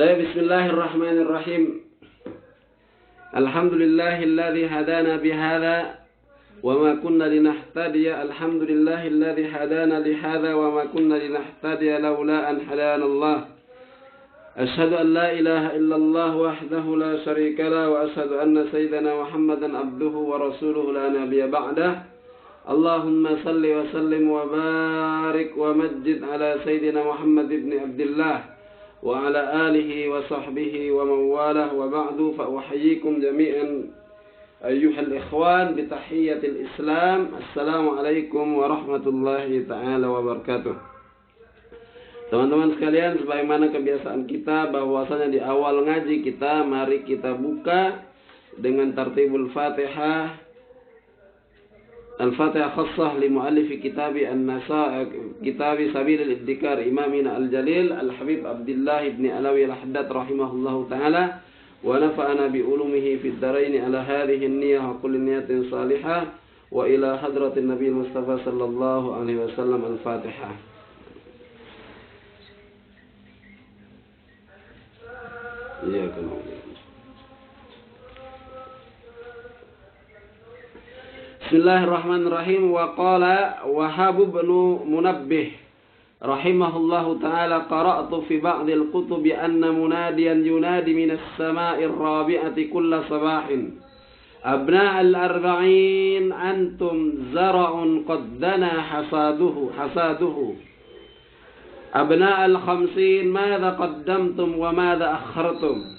Bismillahirrahmanirrahim. Alhamdulillahilladzi hadana bihadza wa ma kunna linahtadiya. Alhamdulillahilladzi hadana lihadza wa ma kunna linahtadiya laula an hadana Allah. Asyhadu an la ilaha illallah wahdahu la syarika la wa asyhadu anna sayyidana Muhammadan abduhu wa rasuluhu la nabiyya ba'dah. Allahumma salli wa sallim wa barik wa majjid ala sayyidina Muhammad ibn Abdullah wa ala alihi wa sahbihi wa mawalah wa ba'du fa uhayyikum jami'an ayyuhal ikhwan bi tahiyyatil Islam. Assalamualaikum warahmatullahi taala wabarakatuh. Teman-teman sekalian, sebagaimana kebiasaan kita bahwasanya di awal ngaji kita, mari kita buka dengan tartibul Fatihah. Al-Fatihah khassah li muallifi kitabi kitabi Sabilil Ibtikar Imamina Al-Jalil Al-Habib Abdullah ibn Alawi Al-Haddad rahimahullahu ta'ala wa nafa'ana bi ulumihi fid daraini ala hadhihi an-niyyah wa kulli niyatin salihah wa ila hadratin Nabi Mustafa sallallahu alaihi wasallam. Al-Fatihah. Iya kan. Bismillahirrahmanirrahim. Wa qala Wahab bin Munabbih rahimahullahu ta'ala, qara'tu fi ba'dil kutubi anna munadiyan yunadi minas sama'ir rabi'ati kulla sabahin abna'al arba'in antum zara'un qad dana hasaduhu abna'al khamsin madha qaddamtum wa madha akhartum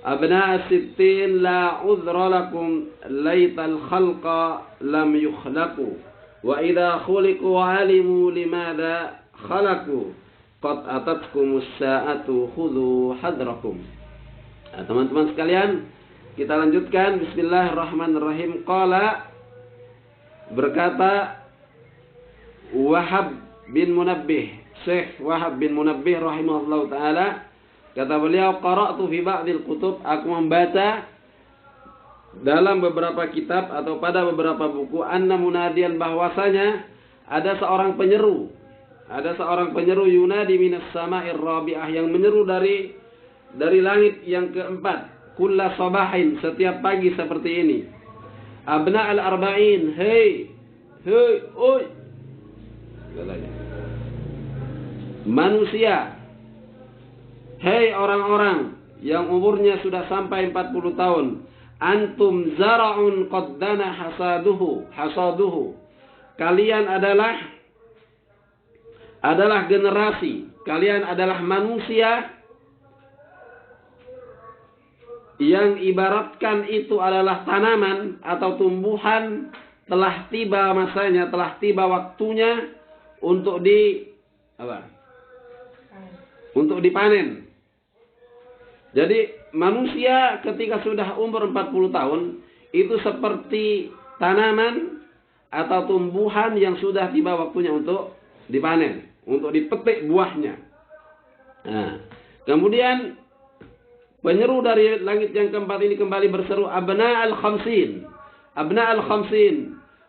abna' sittin la udhra lakum laytal khalqa lam yukhlaqu wa idha khuliqu alimu limadha khalaqu qad atatkumus sa'atu khudhu hadrakum. Nah, teman-teman sekalian, kita lanjutkan. Bismillahirrahmanirrahim. Qala, berkata Wahab bin Munabbih, Syekh Wahab bin Munabbih rahimahullahu ta'ala, kata beliau, qara'tu fi ba'dil kutub, aku membaca dalam beberapa kitab atau pada beberapa buku, anna munadian, bahwasanya ada seorang penyeru yunadi minas sama'ir rabi'ah, yang menyeru dari langit yang keempat, kulla sabahin, setiap pagi seperti ini, abna al arba'in, hei oi manusia, hei orang-orang yang umurnya sudah sampai 40 tahun. Antum zara'un qaddana hasaduhu. Kalian adalah generasi, kalian adalah manusia yang ibaratkan itu adalah tanaman atau tumbuhan, telah tiba masanya, telah tiba waktunya untuk untuk dipanen. Jadi manusia ketika sudah umur 40 tahun itu seperti tanaman atau tumbuhan yang sudah tiba waktunya untuk dipanen, untuk dipetik buahnya. Nah, kemudian penyeru dari langit yang keempat ini kembali berseru, abna al khamsin,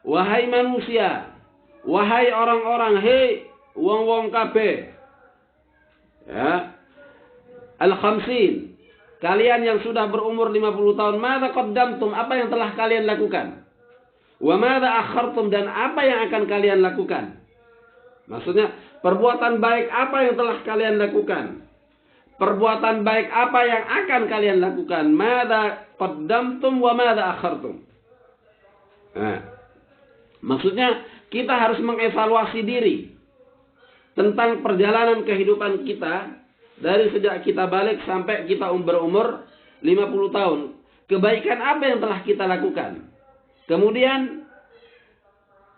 wahai manusia, wahai orang-orang, hei wong-wong kabeh. Ya. Al-khamsin, kalian yang sudah berumur 50 tahun, madza qaddamtum, apa yang telah kalian lakukan? Wa madza akhartum, dan apa yang akan kalian lakukan? Maksudnya, perbuatan baik apa yang telah kalian lakukan? Perbuatan baik apa yang akan kalian lakukan? Madza qaddamtum wa madza akhartum. Nah, maksudnya kita harus mengevaluasi diri tentang perjalanan kehidupan kita dari sejak kita balik sampai kita berumur 50 tahun. Kebaikan apa yang telah kita lakukan? Kemudian,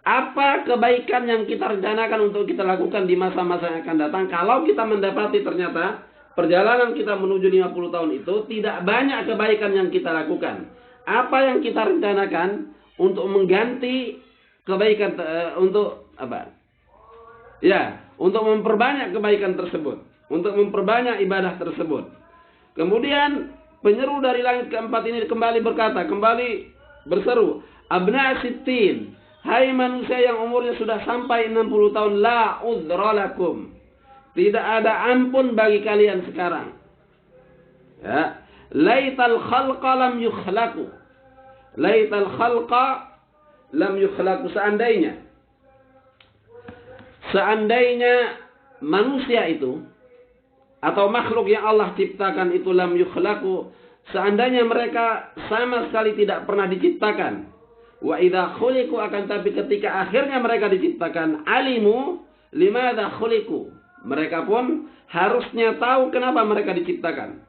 apa kebaikan yang kita rencanakan untuk kita lakukan di masa-masa yang akan datang? Kalau kita mendapati ternyata perjalanan kita menuju 50 tahun itu tidak banyak kebaikan yang kita lakukan, apa yang kita rencanakan untuk mengganti kebaikan, untuk apa? Ya, untuk memperbanyak kebaikan tersebut, untuk memperbanyak ibadah tersebut. Kemudian penyeru dari langit keempat ini kembali berseru, abna sittin, hai manusia yang umurnya sudah sampai 60 tahun, la udhra lakum, tidak ada ampun bagi kalian sekarang. Ya. Laital khalqa lam yukhlaqu. Laital khalqa lam yukhlaqu. Seandainya manusia itu atau makhluk yang Allah ciptakan itu lam yukhlaqu, seandainya mereka sama sekali tidak pernah diciptakan. Wa idza khuliqu, akan tapi ketika akhirnya mereka diciptakan, alimu limadza khuliqu. Mereka pun harusnya tahu kenapa mereka diciptakan.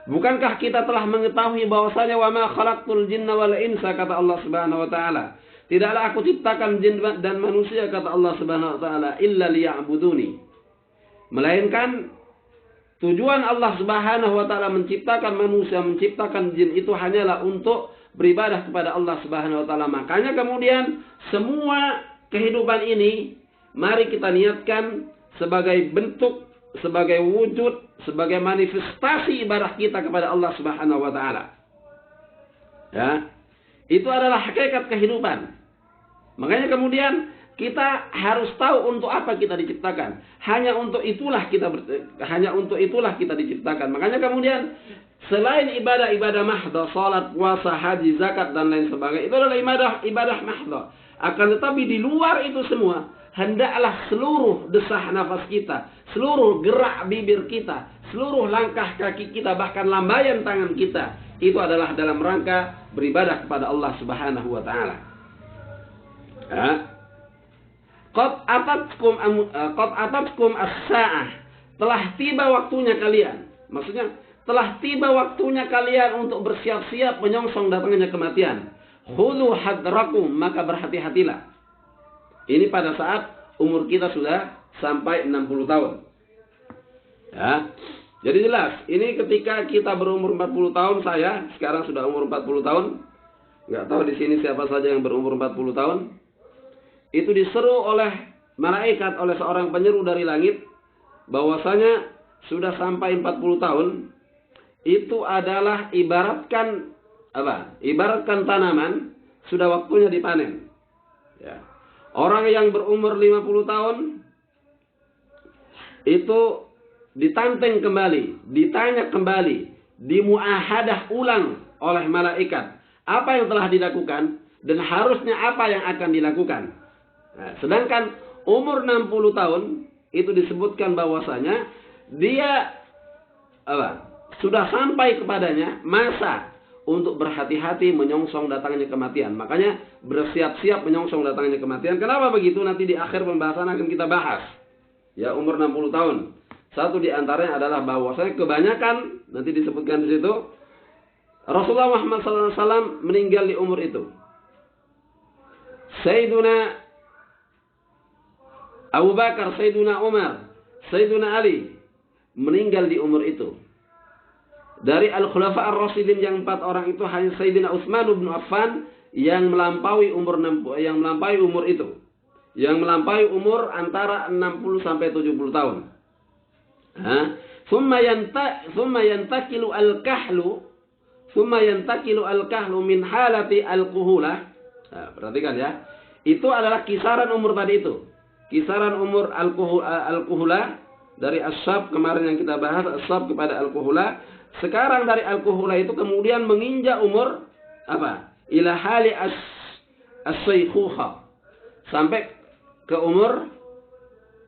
Bukankah kita telah mengetahui bahwasanya wa ma khalaqtul jinna wal insa, kata Allah Subhanahu wa taala, tidaklah aku ciptakan jin dan manusia, kata Allah Subhanahu wa taala, illa liya'buduni, melainkan tujuan Allah Subhanahu wa taala menciptakan manusia, menciptakan jin itu hanyalah untuk beribadah kepada Allah Subhanahu wa taala. Makanya kemudian semua kehidupan ini mari kita niatkan sebagai bentuk, sebagai wujud, sebagai manifestasi ibadah kita kepada Allah Subhanahu wa taala. Ya. Itu adalah hakikat kehidupan. Makanya kemudian kita harus tahu untuk apa kita diciptakan. Hanya untuk itulah kita diciptakan. Makanya kemudian selain ibadah-ibadah mahdhah, salat, puasa, haji, zakat dan lain sebagainya, itu adalah ibadah mahdhah. Akan tetapi di luar itu semua, hendaklah seluruh desah nafas kita, seluruh gerak bibir kita, seluruh langkah kaki kita, bahkan lambaian tangan kita, itu adalah dalam rangka beribadah kepada Allah Subhanahu wa taala. Qad atatkum as-sa'ah, telah tiba waktunya kalian. Maksudnya telah tiba waktunya kalian untuk bersiap-siap menyongsong datangnya kematian. Khudhu hadrakum, maka berhati-hatilah. Ini pada saat umur kita sudah sampai 60 tahun. Ya. Jadi jelas, ini ketika kita berumur 40 tahun, saya sekarang sudah umur 40 tahun. Enggak tahu di sini siapa saja yang berumur 40 tahun. Itu diseru oleh malaikat, oleh seorang penyeru dari langit, bahwasanya sudah sampai 40 tahun, itu adalah ibaratkan apa? Ibaratkan tanaman sudah waktunya dipanen. Ya. Orang yang berumur 50 tahun itu ditanteng kembali, ditanya kembali, dimuahadah ulang oleh malaikat apa yang telah dilakukan dan harusnya apa yang akan dilakukan. Nah, sedangkan umur 60 tahun itu disebutkan bahwasanya dia sudah sampai kepadanya masa untuk berhati-hati menyongsong datangnya kematian. Makanya bersiap-siap menyongsong datangnya kematian. Kenapa begitu? Nanti di akhir pembahasan akan kita bahas. Ya, umur 60 tahun. Satu di antaranya adalah bahwasanya kebanyakan, nanti disebutkan di situ, Rasulullah Muhammad SAW meninggal di umur itu. Sayyiduna Abu Bakar, Sayyiduna Umar, Sayyiduna Ali meninggal di umur itu. Dari Al-Khulafa Ar-Rasyidin yang 4 orang itu hanya Sayyidina Utsman bin Affan yang melampaui umur itu. Yang melampaui umur antara 60 sampai 70 tahun. Thumma yantakilu al-kahlu min halati al-kuhulah. Nah, perhatikan ya. Itu adalah kisaran umur tadi itu. Kisaran umur al-kuhulah dari as-sab kemarin yang kita bahas, as-sab kepada al-kuhulah. Sekarang dari al-kuhulah itu kemudian menginjak umur apa? Ila hali as-saykhuha. Sampai ke umur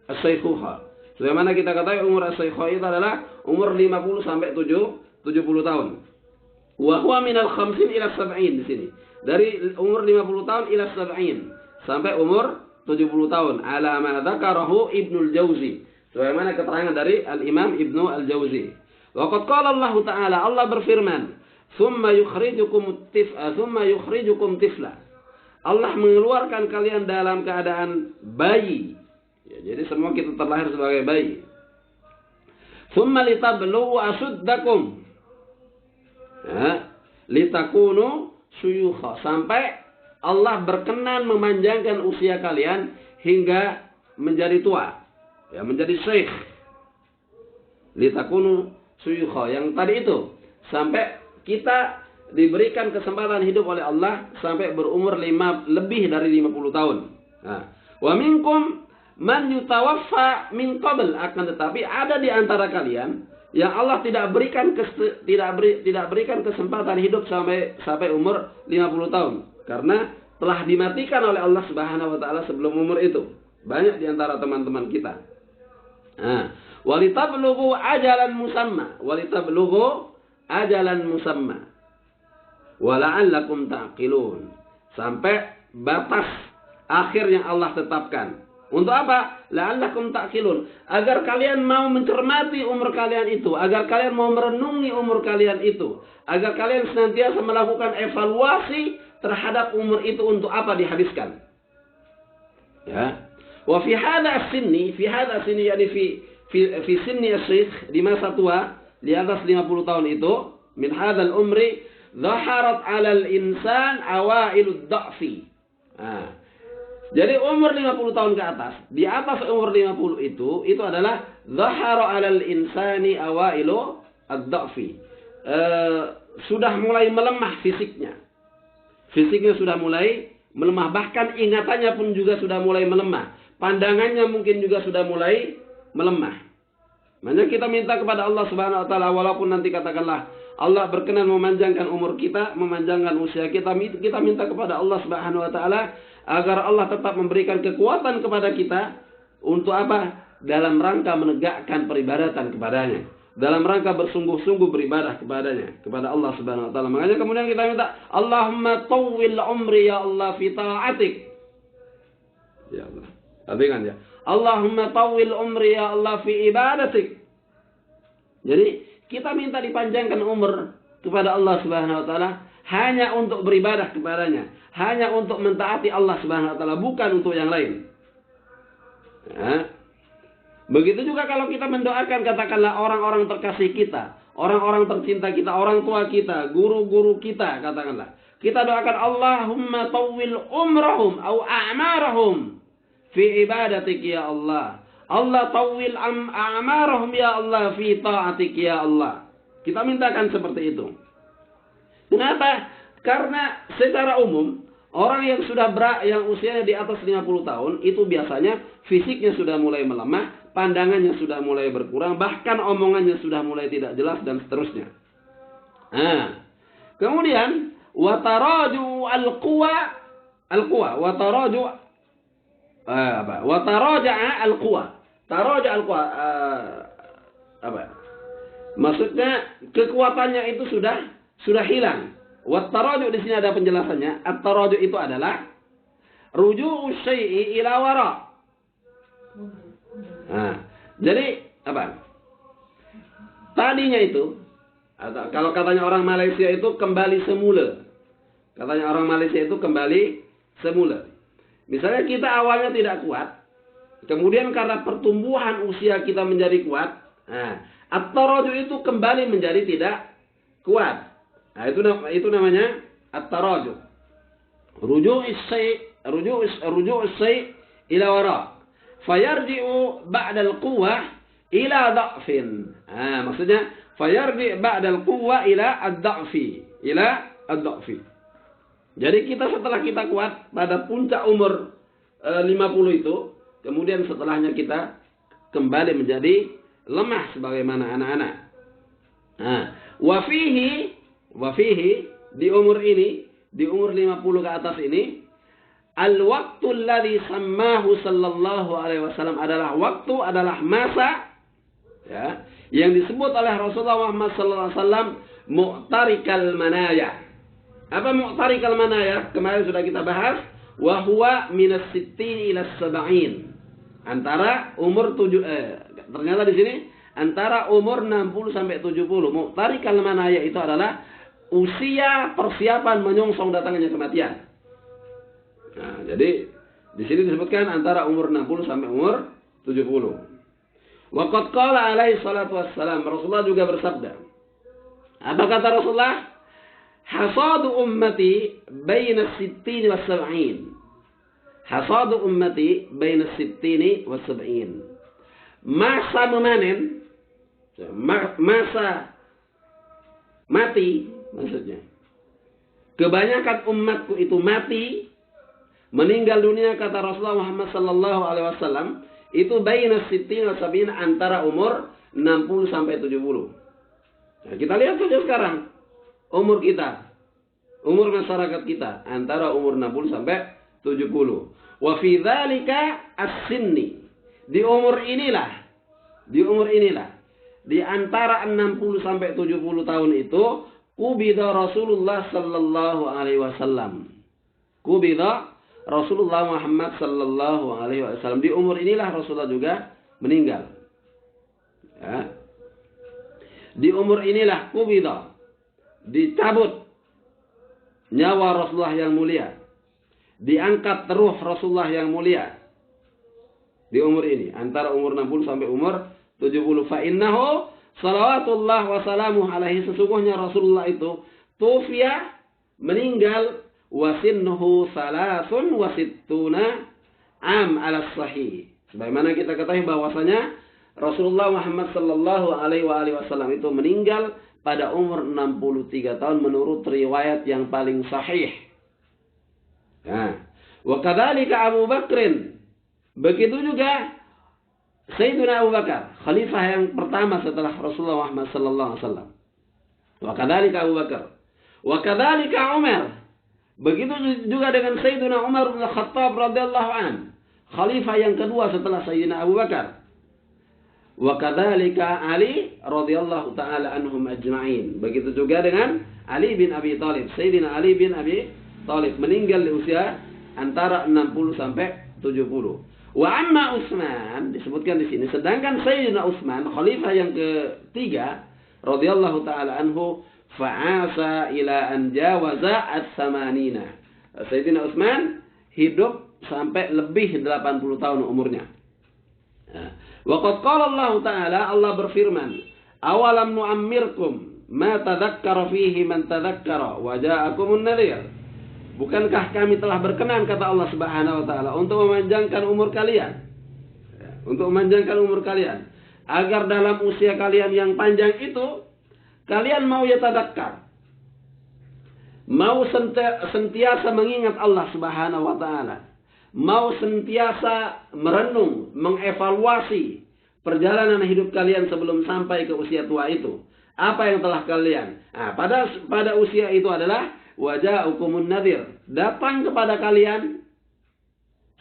as-saykhuha. Sebagaimana kita katakan umur as-saykhuha itu adalah umur 50 sampai 70 tahun. Wa huwa minal 50 ila 70 di sini. Dari umur 50 tahun ila 70 sampai umur 70 tahun. Ala ma dzakarahu Ibnul Jauzi. Sebagaimana keterangan dari Al-Imam Ibnu Al-Jauzi. Waqad qala Allah Ta'ala, Allah berfirman, "Tsumma yukhrijukum tifla." Allah mengeluarkan kalian dalam keadaan bayi. Ya, jadi semua kita terlahir sebagai bayi. "Tsumma litablu asuddakum." Ya, litakunu syuyukha, sampai Allah berkenan memanjangkan usia kalian hingga menjadi tua. Ya, menjadi syekh. Litakunu syuyukha, yang tadi itu sampai kita diberikan kesempatan hidup oleh Allah sampai berumur lebih dari 50 tahun. Nah, wa minkum man yutawaffa min qabl, akan tetapi ada di antara kalian yang Allah tidak berikan kesempatan hidup sampai umur 50 tahun karena telah dimatikan oleh Allah Subhanahu wa taala sebelum umur itu. Banyak di antara teman-teman kita. Nah, walitablugu ajalan musamma wala'allakum ta'qilun. Sampai batas akhir yang Allah tetapkan. Untuk apa? La'allakum ta'qilun. Agar kalian mau mencermati umur kalian itu, agar kalian mau merenungi umur kalian itu, agar kalian senantiasa melakukan evaluasi terhadap umur itu untuk apa dihabiskan. Ya. Wa fi hadha as-sinni, yani fi sinni as-syekh, di masa tua, di atas 50 tahun itu, min hadzal umri dhaharat 'ala al-insan awailud dha'fi. Nah, jadi umur 50 tahun ke atas, di atas umur 50 itu adalah dhahara 'ala al-insani awailu ad-dha'fi. Sudah mulai melemah fisiknya. Fisiknya sudah mulai melemah, bahkan ingatannya pun juga sudah mulai melemah. Pandangannya mungkin juga sudah mulai melemah. Makanya kita minta kepada Allah Subhanahu wa taala, walaupun nanti katakanlah Allah berkenan memanjangkan umur kita, memanjangkan usia kita, kita minta kepada Allah Subhanahu wa taala agar Allah tetap memberikan kekuatan kepada kita untuk apa? Dalam rangka menegakkan peribadatan kepadanya, dalam rangka bersungguh-sungguh beribadah kepadanya, kepada Allah Subhanahu wa taala. Makanya kemudian kita minta, Allahumma tawwil umri ya Allah fi ta'atik. Ya Allah. Perhatikan ya. Allahumma tawwil umri ya Allah fi ibadatik. Jadi kita minta dipanjangkan umur kepada Allah Subhanahu wa taala hanya untuk beribadah kepadanya, hanya untuk mentaati Allah Subhanahu wa taala, bukan untuk yang lain. Ya. Begitu juga kalau kita mendoakan, katakanlah orang-orang terkasih kita, orang-orang tercinta kita, orang tua kita, guru-guru kita, katakanlah. Kita doakan Allahumma tawwil umrahum au a'marahum fi ibadatik ya Allah. Allah tawwil a'marahum ya Allah fi ta'atik ya Allah. Kita mintakan seperti itu. Kenapa? Karena secara umum orang yang yang usianya di atas 50 tahun itu biasanya fisiknya sudah mulai melemah, pandangannya sudah mulai berkurang, bahkan omongannya sudah mulai tidak jelas dan seterusnya. Nah, kemudian wataraju al-quwa wataraja'a al-quwa. Taraja al-quwa apa? Maksudnya kekuatannya itu sudah hilang. Wat-taraju di sini ada penjelasannya. At-taraju itu adalah ruju'u syai'i ila wara. Nah, jadi apa? Tadinya itu, atau kalau katanya orang Malaysia itu kembali semula. Katanya orang Malaysia itu kembali semula. Misalnya kita awalnya tidak kuat, kemudian karena pertumbuhan usia kita menjadi kuat, nah, at-taraju itu kembali menjadi tidak kuat. Nah, itu namanya at-taraju. Ruju'us syai' ila wara. Fayarji'u ba'da al-quwwah ila dha'fin. Nah, maksudnya fayarji' ba'da al-quwwah ila ad-dha'fi. Jadi kita setelah kita kuat pada puncak umur 50 itu, kemudian setelahnya kita kembali menjadi lemah sebagaimana anak-anak. Nah, wafihi di umur ini, di umur 50 ke atas ini, al-waktu alladhi sammahu sallallahu alaihi wasallam adalah masa ya, yang disebut oleh Rasulullah Muhammad sallallahu alaihi wasallam mu'tarikal manaya. Apa mu'tarikal manaya? Kemarin sudah kita bahas, wa huwa minas sittin ila sab'in. Antara umur ternyata di sini antara umur 60 sampai 70. Mu'tarikal manaya itu adalah usia persiapan menyongsong datangnya kematian. Nah, jadi di sini disebutkan antara umur 60 sampai umur 70. Wa qad qala alaihi salatu wassalam, Rasulullah juga bersabda. Apa kata Rasulullah? Hasadu ummati baina as-sittin was-sab'in. Hasadu ummati baina as-sittin was-sab'in. Masa memanen, masa mati maksudnya. Kebanyakan umatku itu mati, meninggal dunia, kata Rasulullah Muhammad sallallahu alaihi wasallam, itu baina as-sittin was-sab'in, antara umur 60 sampai 70. Nah, kita lihat saja sekarang umur kita, umur masyarakat kita antara umur 60 sampai 70. Wa fi dzalika as-sinni. Di umur inilah, di antara 60 sampai 70 tahun itu kubida Rasulullah sallallahu alaihi wasallam. Kubida Rasulullah Muhammad sallallahu alaihi wasallam. Di umur inilah Rasulullah juga meninggal. Ya. Di umur inilah kubida, dicabut nyawa Rasulullah yang mulia. Diangkat ruh Rasulullah yang mulia. Di umur ini, antara umur 60 sampai umur 70. Fa innahu salawatullah wa salamuhu alaihi, sesungguhnya Rasulullah itu tufiya, meninggal, wasinnuhu salasun wasittuna am ala sahih. Sebagaimana kita ketahui bahwasanya Rasulullah Muhammad sallallahu alaihi wasallam itu meninggal pada umur 63 tahun menurut riwayat yang paling sahih. Nah, wa kadzalika Abu Bakrin, begitu juga Sayyidina Abu Bakar, khalifah yang pertama setelah Rasulullah Muhammad sallallahu alaihi wasallam. Wa kadzalika Abu Bakar, wa kadzalika Umar, begitu juga dengan Sayyidina Umar bin Khattab radhiyallahu an, khalifah yang kedua setelah Sayyidina Abu Bakar. Wa kadzalika Ali radhiyallahu taala anhum ajma'in. Begitu juga dengan Ali bin Abi Thalib. Sayyidina Ali bin Abi Thalib meninggal di usia antara 60 sampai 70. Wa amma Utsman, disebutkan di sini, sedangkan Sayyidina Utsman khalifah yang ketiga radhiyallahu taala anhu fa'asa ila an jawaza as-samanina. Sayyidina Utsman hidup sampai lebih 80 tahun umurnya. Waqad qala Allah Ta'ala, Allah berfirman, awalam nu'ammirkum ma tadzakkara fihi man tadzakkara wa ja'akumun nadhir. Bukankah kami telah berkenan, kata Allah Subhanahu wa taala, untuk memanjangkan umur kalian. Untuk memanjangkan umur kalian agar dalam usia kalian yang panjang itu kalian mau yatadakkar, mau sentiasa mengingat Allah Subhanahu wa taala, mau sentiasa merenung, mengevaluasi perjalanan hidup kalian sebelum sampai ke usia tua itu. Apa yang telah kalian? Nah, pada usia itu adalah waja'ukumun nadhir, datang kepada kalian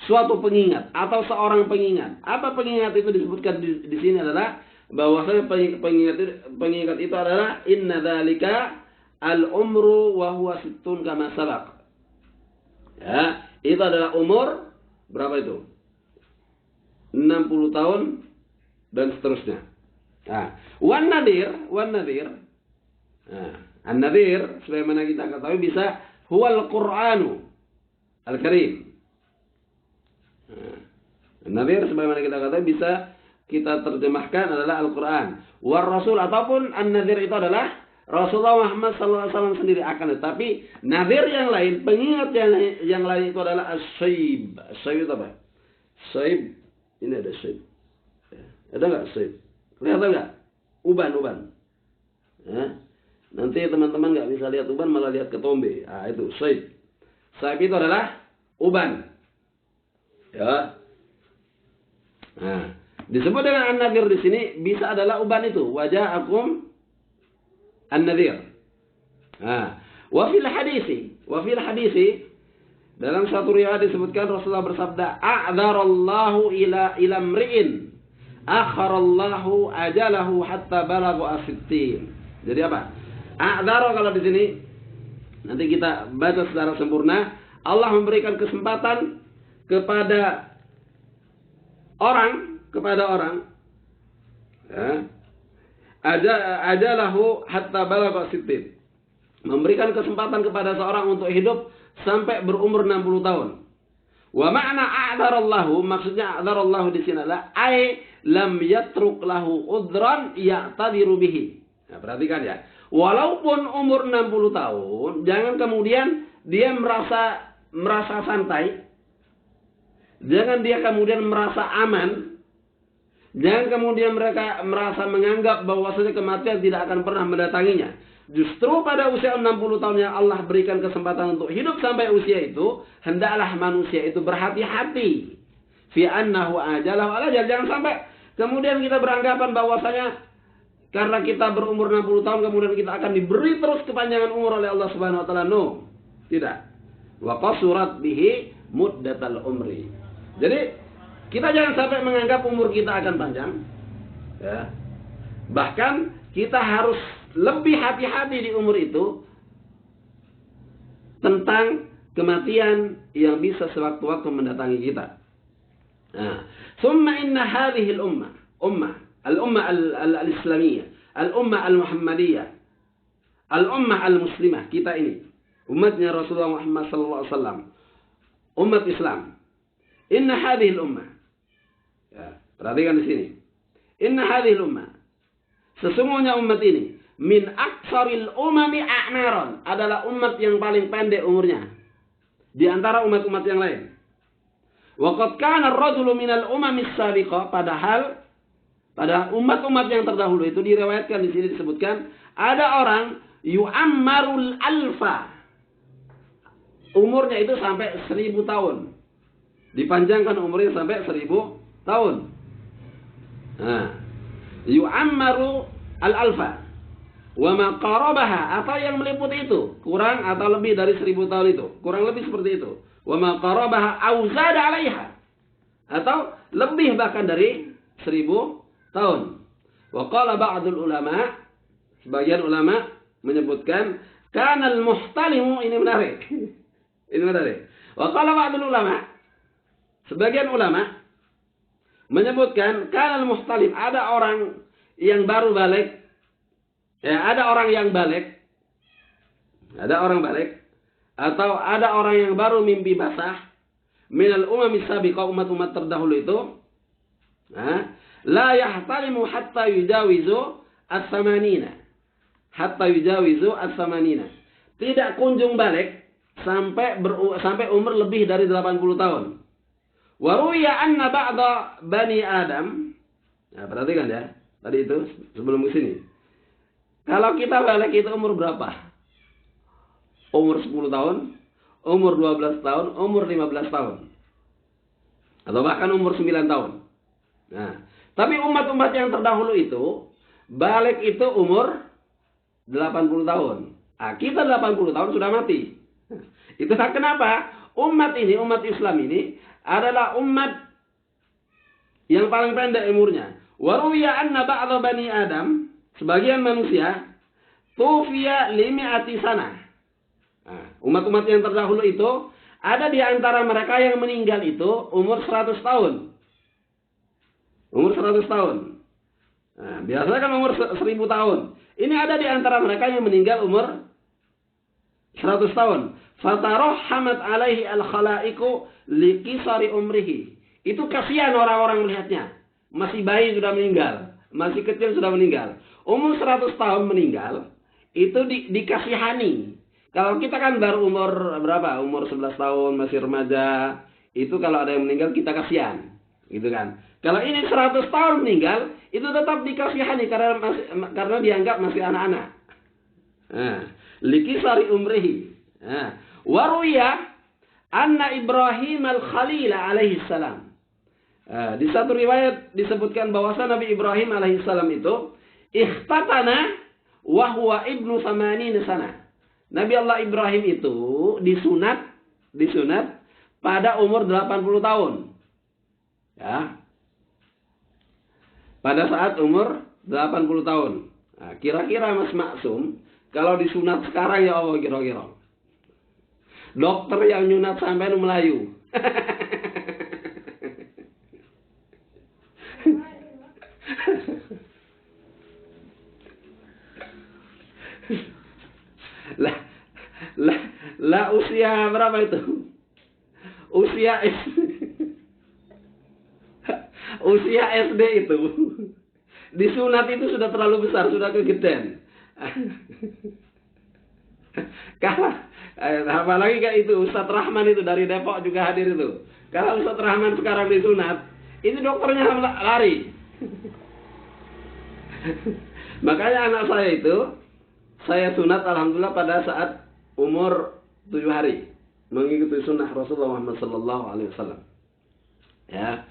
suatu pengingat atau seorang pengingat. Apa pengingat itu disebutkan di sini adalah bahwasanya pengingat itu adalah inna dzalika al-umru wa huwa sittun kama sabaq. Ya, itu adalah umur berapa itu? 60 tahun dan seterusnya. Nah, wan nadir. Nah, an-nadir sebagaimana kita ketahui bisa huwal Qur'anu al-Karim. Nah, an-nadir sebagaimana kita ketahui bisa kita terjemahkan adalah Al-Qur'an. War Rasul, ataupun an-nadir itu adalah Rasulullah Muhammad SAW sendiri. Akan tetapi nadir yang lain, pengingat yang lain itu adalah as-saib. As-saib itu apa? Saib, ini ada saib. Ada nggak saib? Kelihatan nggak? Uban. Ya. Nanti teman-teman nggak bisa lihat uban, malah lihat ketombe. Ah, itu saib. Saib itu adalah uban. Ya. Nah, disebut dengan an-nadir di sini bisa adalah uban itu. Waja'akum an-nadir. Nah, wa fil hadisi dalam satu riwayat disebutkan Rasulullah bersabda, a'dzarallahu ila mri'in akharallahu ajalahu hatta balagha as-sittin. Jadi apa? A'dzara kalau di sini nanti kita baca secara sempurna, Allah memberikan kesempatan kepada orang ya, ajalahu hatta balagha as-sittin. Memberikan kesempatan kepada seorang untuk hidup sampai berumur 60 tahun. Wa ma'na a'dzarallahu, maksudnya a'dzarallahu di sini adalah ai lam yatruk lahu udran ya'tadiru bihi. Nah, perhatikan ya. Walaupun umur 60 tahun, jangan kemudian dia merasa santai. Jangan dia kemudian merasa aman. Jangan kemudian mereka merasa menganggap bahwasanya kematian tidak akan pernah mendatanginya. Justru pada usia 60 tahun yang Allah berikan kesempatan untuk hidup sampai usia itu, hendaklah manusia itu berhati-hati. Fi annahu ajalahu ala, jangan sampai Kemudian kita beranggapan bahwasanya karena kita berumur 60 tahun kemudian kita akan diberi terus kepanjangan umur oleh Allah Subhanahu wa taala. No. Tidak. Wa qasurat bihi muddatal umri. Jadi kita jangan sampai menganggap umur kita akan panjang. Ya. Bahkan kita harus lebih hati-hati di umur itu tentang kematian yang bisa sewaktu-waktu mendatangi kita. Nah, summa inna hadhihi al-ummah, al-ummah al-islamiyah, al-ummah al-muhammadiyah, al-ummah al-muslimah, kita ini, umatnya Rasulullah Muhammad sallallahu alaihi wasallam, umat Islam. Inna hadhihi al-ummah. Ya, perhatikan di sini. Inna hadhihi al-ummah. Sesungguhnya umat ini min aktsaril umami a'maran, adalah umat yang paling pendek umurnya di antara umat-umat yang lain. Wa qad kana ar-rajulu minal umamis sabiqah, padahal pada umat-umat yang terdahulu itu diriwayatkan di sini disebutkan ada orang yu'ammarul alfa, umurnya itu sampai 1000 tahun. Dipanjangkan umurnya sampai 1000 tahun. Nah, yu'ammaru al-alfa wa ma qarabaha, atau yang meliputi itu, kurang atau lebih dari 1000 tahun itu, kurang lebih seperti itu. Wa ma qarabaha aw zada 'alaiha, atau lebih bahkan dari 1000 tahun. Wa qala ba'dul ulama, sebagian ulama menyebutkan kanal muhtalimu, ini menarik. Ini menarik. Wa qala ba'dul ulama, sebagian ulama menyebutkan kanal muhtalim, ada orang yang baru balik. Ya, ada orang yang balik. Ada orang balik. Atau ada orang yang baru mimpi basah. Minal umamis sabiqah, umat-umat terdahulu itu. La yahtalimu hatta yujawizu as-samanina. Hatta yujawizu as-samanina. Tidak kunjung balik sampai umur lebih dari 80 tahun. Wa ruwiya anna ba'da bani Adam. Nah, perhatikan ya. Tadi itu sebelum ke sini. Kalau kita balik itu umur berapa? Umur 10 tahun, umur 12 tahun, umur 15 tahun. Atau bahkan umur 9 tahun. Nah, tapi umat-umat yang terdahulu itu balik itu umur 80 tahun. Nah, kita 80 tahun sudah mati. Itulah kenapa umat ini, umat Islam ini adalah umat yang paling pendek umurnya. Wa ruwiya anna ba'dha bani Adam, sebagian manusia, tufiya limi'ati sana. Nah, umat-umat yang terdahulu itu, ada di antara mereka yang meninggal itu umur 100 tahun. Umur 100 tahun. Nah, biasanya kan umur 1000 tahun. Ini ada di antara mereka yang meninggal umur 100 tahun. Fatarahhamat alaihi al-khalaiqu liqisari umrihi. Itu kasihan orang-orang melihatnya. Masih bayi sudah meninggal, masih kecil sudah meninggal. Umur 100 tahun meninggal, itu dikasihani. Kalau kita kan baru umur berapa? Umur 11 tahun, masih remaja. Itu kalau ada yang meninggal kita kasihan. Gitu kan. Kalau ini 100 tahun meninggal, itu tetap dikasihani karena dianggap masih anak-anak. Nah, likisari umrihi. Nah, waruya anna Ibrahim al-Khalil alaihi salam. Di satu riwayat disebutkan bahwasanya Nabi Ibrahim alaihissalam itu ikhtatana wa huwa ibnu 80 sana. Nabi Allah Ibrahim itu disunat pada umur 80 tahun. Ya. Pada saat umur 80 tahun. Nah, kira-kira Mas Maksum, kalau disunat sekarang ya Allah kira-kira. Dokter yang nyunat sampai Melayu. lah usia berapa itu? Usia SD itu. Disunat itu sudah terlalu besar, sudah kegedean. Apalagi kayak itu Ustadz Rahman itu dari Depok juga hadir itu. Kalau Ustadz Rahman sekarang disunat, itu dokternya lari. Makanya anak saya itu, saya sunat alhamdulillah pada saat umur 7 hari. Mengikuti sunnah Rasulullah Muhammad sallallahu alaihi wasallam. Ya.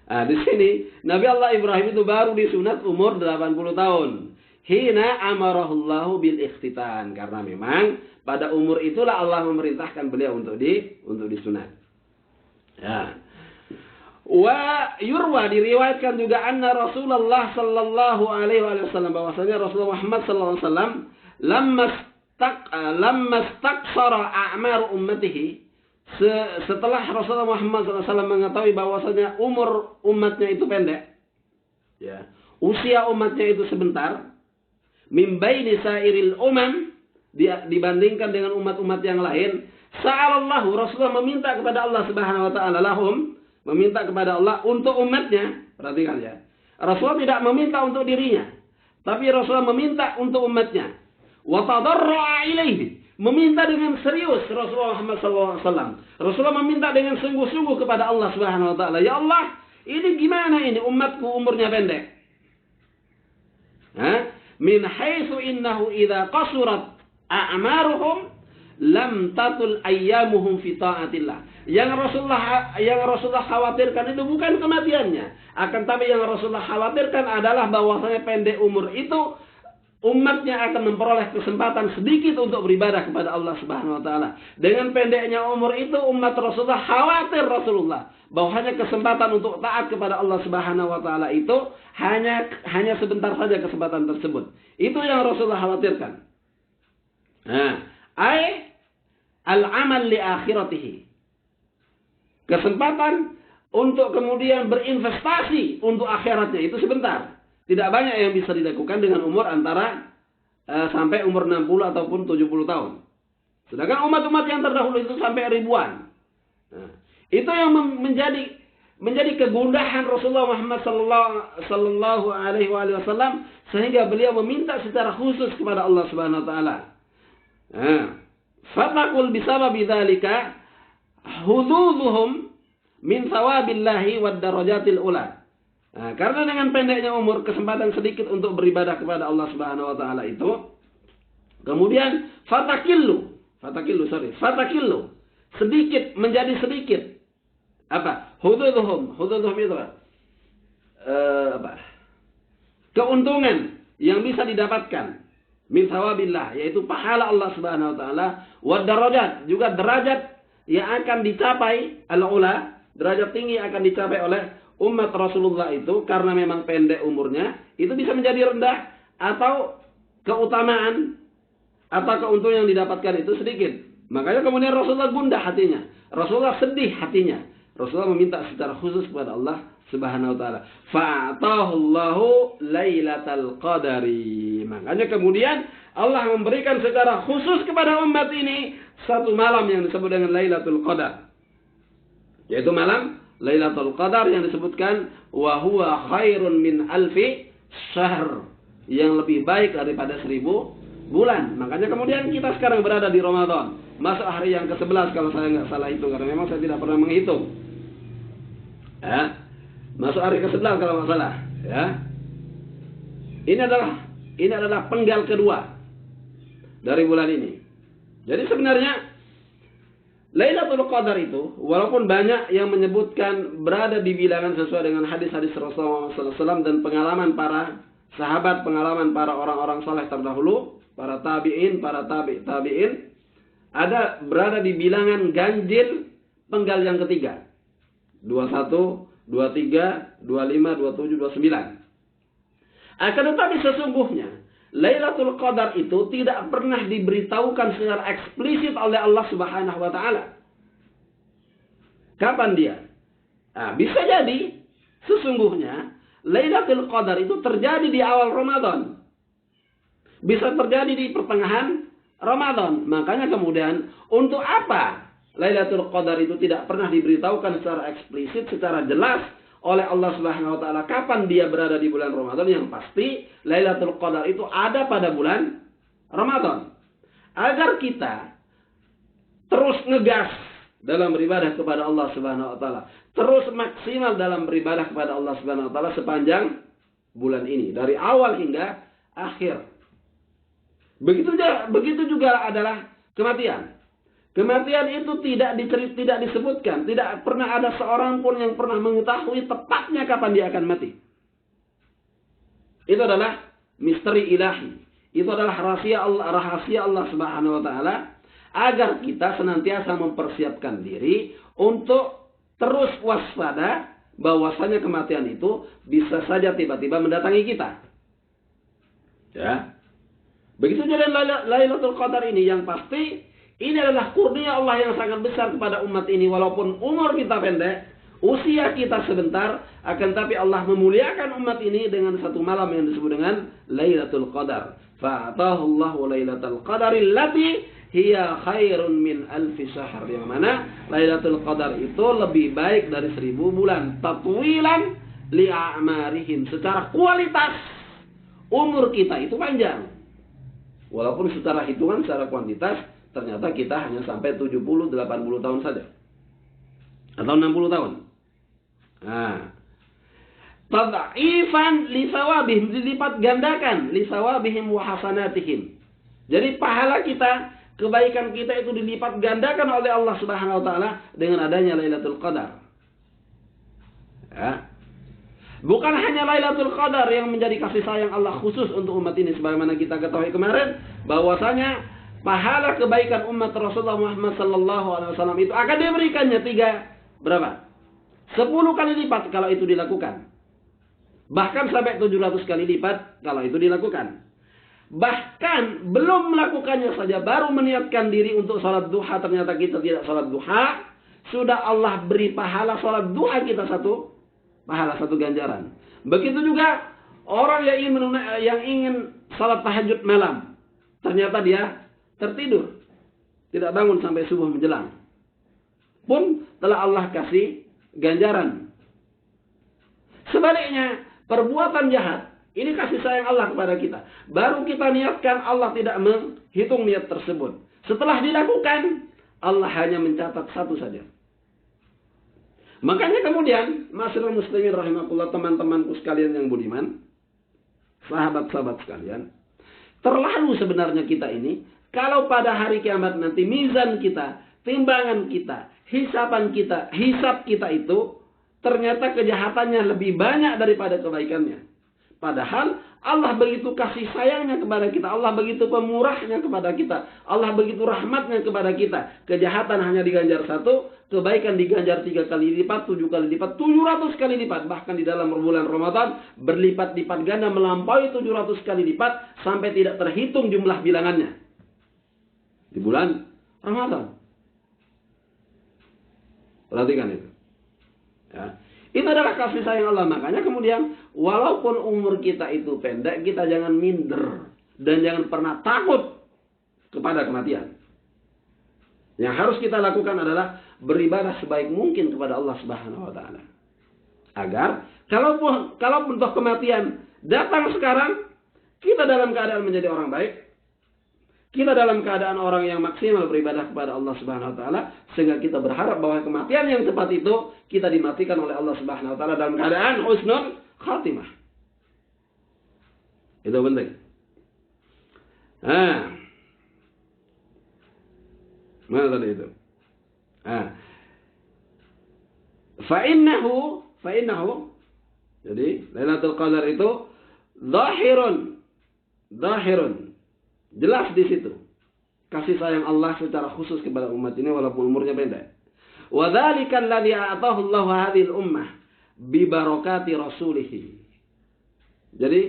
Nah, di sini Nabi Allah Ibrahim itu baru disunat umur 80 tahun. Hina amarahullahu bil ikhtitan, karena memang pada umur itulah Allah memerintahkan beliau untuk disunat. Ya. Wa yurwa, diriwayatkan juga anna Rasulullah sallallahu alaihi wasallam, bahwasanya Rasulullah Muhammad sallallahu alaihi wasallam lamma staqsara a'mar ummatihi, setelah Rasulullah Muhammad SAW mengetahui bahwasanya umur umatnya itu pendek, ya, usia umatnya itu sebentar, min baini sairil umam, dibandingkan dengan umat-umat yang lain, sa'alallahu, Rasulullah meminta kepada Allah Subhanahu wa taala, lahum, meminta kepada Allah untuk umatnya. Perhatikan ya, Rasulullah tidak meminta untuk dirinya, tapi Rasulullah meminta untuk umatnya. Wa tadarra'a ilaihi, meminta dengan serius Rasulullah Muhammad SAW. Rasulullah meminta dengan sungguh-sungguh kepada Allah Subhanahu wa taala, ya Allah, ini gimana ini umatku umurnya pendek? Min haitsu innahu idza qasurat a'maruhum lam tatul ayyamuhum fi ta'atillah. Yang Rasulullah khawatirkan itu bukan kematiannya, akan tapi yang Rasulullah khawatirkan adalah bahwasanya pendek umur itu umatnya akan memperoleh kesempatan sedikit untuk beribadah kepada Allah Subhanahu wa taala. Dengan pendeknya umur itu, umat Rasulullah khawatir bahwasanya kesempatan untuk taat kepada Allah Subhanahu wa taala itu hanya sebentar saja kesempatan tersebut. Itu yang Rasulullah khawatirkan. Al-amal li akhiratihi. Kesempatan untuk kemudian berinvestasi untuk akhiratnya itu sebentar. Tidak banyak yang bisa dilakukan dengan umur antara sampai umur 60 ataupun 70 tahun. Sedangkan umat-umat yang terdahulu itu sampai ribuan. Nah, itu yang menjadi kegundahan Rasulullah Muhammad sallallahu alaihi wasallam, sehingga beliau meminta secara khusus kepada Allah Subhanahu wa taala. Fatakul bisababi dzalika hududuhum min thawabillahi wad darajatil ula. Nah, karena dengan pendeknya umur, kesempatan sedikit untuk beribadah kepada Allah Subhanahu wa taala itu, kemudian fatakillu, sedikit menjadi sedikit. Apa? Hududuhum itu apa? Keuntungan yang bisa didapatkan min thawabillah, yaitu pahala Allah Subhanahu wa taala, wa darajat, juga derajat yang akan dicapai al-ula, derajat tinggi akan dicapai oleh umat Rasulullah itu, karena memang pendek umurnya, itu bisa menjadi rendah, atau keutamaan atau keuntungan yang didapatkan itu sedikit. Makanya kemudian Rasulullah gundah hatinya, Rasulullah sedih hatinya. Rasulullah meminta secara khusus kepada Allah Subhanahu wa taala. Fa'atahullahu lailatal qadari. Makanya kemudian Allah memberikan secara khusus kepada umat ini satu malam yang disebut dengan Lailatul Qadar. Yaitu malam Lailatul Qadar yang disebutkan wa huwa khairun min alfi syahr, yang lebih baik daripada 1000 bulan. Makanya kemudian kita sekarang berada di Ramadan, masuk hari yang ke-11 kalau saya nggak salah hitung, karena memang saya tidak pernah menghitung. Ya, masuk hari ke-11 kalau nggak salah. Ya, ini adalah penggal kedua dari bulan ini. Jadi sebenarnya Lailatul Qadar itu, walaupun banyak yang menyebutkan berada di bilangan sesuai dengan hadis-hadis Rasulullah SAW dan pengalaman para sahabat, pengalaman para orang-orang saleh terdahulu, para tabi'in, para tabi'in, ada berada di bilangan ganjil penggal yang ketiga. 21, 23, 25, 27, 29. Akan tetapi sesungguhnya Lailatul Qadar itu tidak pernah diberitahukan secara eksplisit oleh Allah Subhanahu wa taala. Kapan dia? Nah, bisa jadi sesungguhnya Lailatul Qadar itu terjadi di awal Ramadan. Bisa terjadi di pertengahan Ramadan. Makanya kemudian untuk apa Lailatul Qadar itu tidak pernah diberitahukan secara eksplisit, secara jelas oleh Allah Subhanahu wa taala kapan dia berada di bulan Ramadan? Yang pasti Lailatul Qadar itu ada pada bulan Ramadan. Agar kita terus ngegas dalam beribadah kepada Allah Subhanahu wa taala, terus maksimal dalam beribadah kepada Allah Subhanahu wa taala sepanjang bulan ini, dari awal hingga akhir. Begitu juga adalah kematian. Kematian itu tidak disebutkan. Tidak pernah ada seorang pun yang pernah mengetahui tepatnya kapan dia akan mati. Itu adalah misteri ilahi. Itu adalah rahasia Allah Subhanahu wa taala agar kita senantiasa mempersiapkan diri untuk terus waspada bahwasanya kematian itu bisa saja tiba-tiba mendatangi kita. Ya. Begitu juga Lailatul Qadar ini, yang pasti ini adalah kurnia Allah yang sangat besar kepada umat ini. Walaupun umur kita pendek, usia kita sebentar, akan tapi Allah memuliakan umat ini dengan satu malam yang disebut dengan Lailatul Qadar. Fa'atahu Allahu Lailatul Qadari allati hiya khairun min alfi syahr. Yang mana Lailatul Qadar itu lebih baik dari 1000 bulan. Tatwilan li'amarihim. Secara kualitas umur kita itu panjang. Walaupun secara hitungan, secara kuantitas, ternyata kita hanya sampai 70-80 tahun saja. Atau 60 tahun. Nah, tad'ifan li sawabihim, dilipat gandakan li sawabihim wa hasanatihim. Jadi pahala kita, kebaikan kita itu dilipat gandakan oleh Allah Subhanahu wa taala dengan adanya Lailatul Qadar. Ya. Bukan hanya Lailatul Qadar yang menjadi kasih sayang Allah khusus untuk umat ini, sebagaimana kita ketahui kemarin bahwasanya pahala kebaikan umat Rasulullah Muhammad SAW itu akan diberikannya 10 kali lipat kalau itu dilakukan. Bahkan sampai 700 kali lipat kalau itu dilakukan. Bahkan belum melakukannya saja, baru meniatkan diri untuk salat duha, ternyata kita tidak salat duha, sudah Allah beri pahala salat duha kita pahala satu ganjaran. Begitu juga orang yang ingin salat tahajud malam, ternyata dia tertidur, tidak bangun sampai subuh menjelang, pun telah Allah kasih ganjaran. Sebaliknya, perbuatan jahat, ini kasih sayang Allah kepada kita. Baru kita niatkan, Allah tidak menghitung niat tersebut. Setelah dilakukan, Allah hanya mencatat satu saja. Makanya kemudian, masyarakat muslimin rahimakumullah, teman-temanku sekalian yang budiman, sahabat-sahabat sekalian, terlalu sebenarnya kita ini, kalau pada hari kiamat nanti mizan kita, timbangan kita, hisab kita itu ternyata kejahatannya lebih banyak daripada kebaikannya. Padahal Allah begitu kasih sayangnya kepada kita, Allah begitu pemurahnya kepada kita, Allah begitu rahmatnya kepada kita. Kejahatan hanya diganjar 1, kebaikan diganjar 3 kali lipat, 7 kali lipat, 700 kali lipat. Bahkan di dalam bulan Ramadan berlipat-lipat ganda melampaui 700 kali lipat sampai tidak terhitung jumlah bilangannya. Di bulan Ramadan. Perhatikan itu. Ya. Itu adalah kasih sayang Allah. Makanya kemudian, walaupun umur kita itu pendek, kita jangan minder. Dan jangan pernah takut kepada kematian. Yang harus kita lakukan adalah beribadah sebaik mungkin kepada Allah Subhanahu wa taala. Agar, kalaupun toh kematian datang sekarang, kita dalam keadaan menjadi orang baik. Kita dalam keadaan orang yang maksimal beribadah kepada Allah Subhanahu wa taala, sehingga kita berharap bahwa kematian yang tepat itu kita dimatikan oleh Allah Subhanahu wa taala dalam keadaan husnul khatimah. Itu penting. Mana tadi itu? Fa'innahu. Jadi Lailatul Qadar itu zahirun. Jelas di situ kasih sayang Allah secara khusus kepada umat ini walaupun umurnya pendek. Wa dzalika alladzi a'tahu Allahu hadhil ummah bi barakati rasulih. Jadi